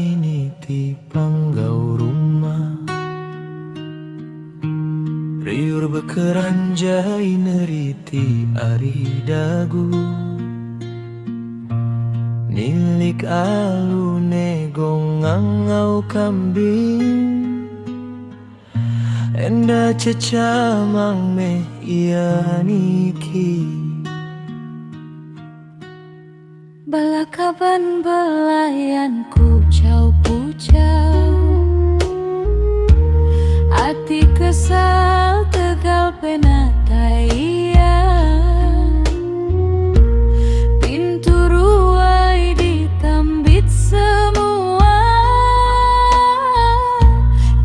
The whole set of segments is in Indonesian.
ini ti panggau rumah, riur bekeranjai neriti ari dagu, nilik alu negong ngangau kambing, enda cecamang me ia niki. Balakaban belayanku cau pucau, ati kesal tegal penataya, pintu ruai ditambit semua,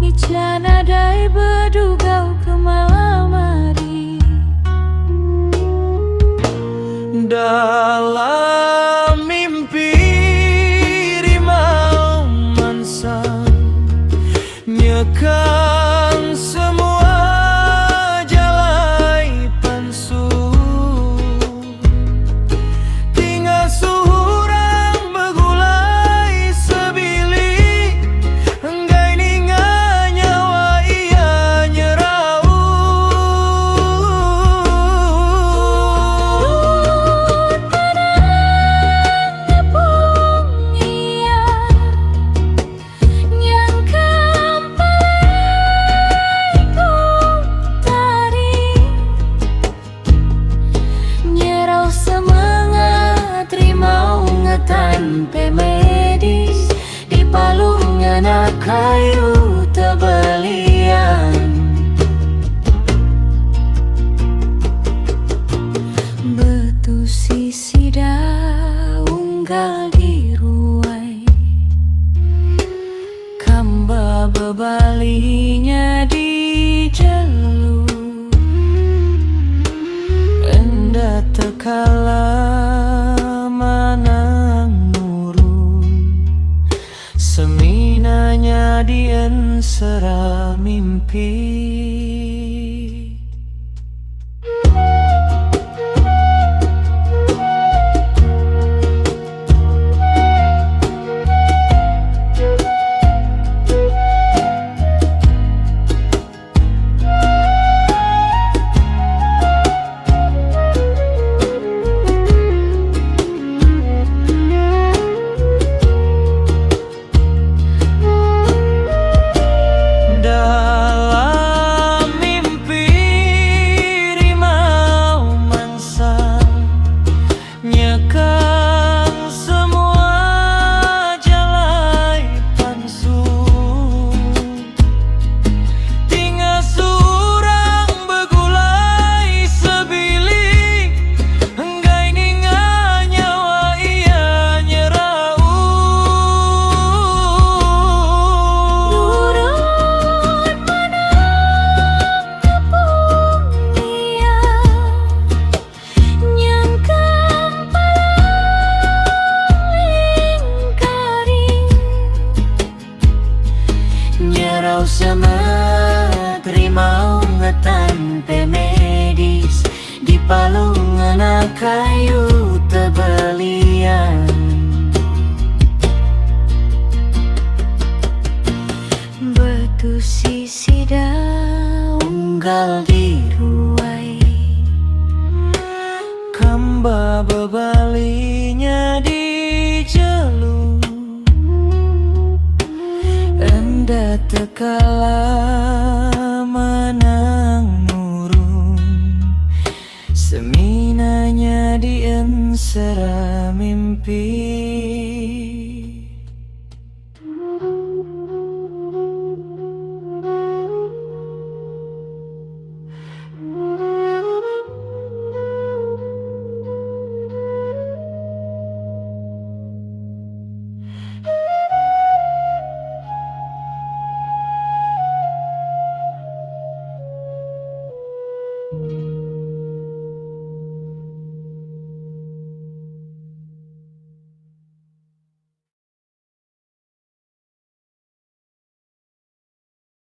nicana dai bedugau kemalamari. Dalam nyekan semua jalai pansu, tinggal surang begulai sebili, enggai ninga nyawa ia nyerau. Ngepung ia nyangka tanpa medis di palungnya nak kayu tebelian, betu sisi daunggal di ruai, kamba bebalinya di jelu, enda tekala seminanya dien sera mimpi. Nyerau semet rimau tanpa medis di palungan kayu tebelian, betu sisi daunggal di ruai, kamba bebalinya di jelu, enda tekala menang nurun, seminanya dien sera mimpi.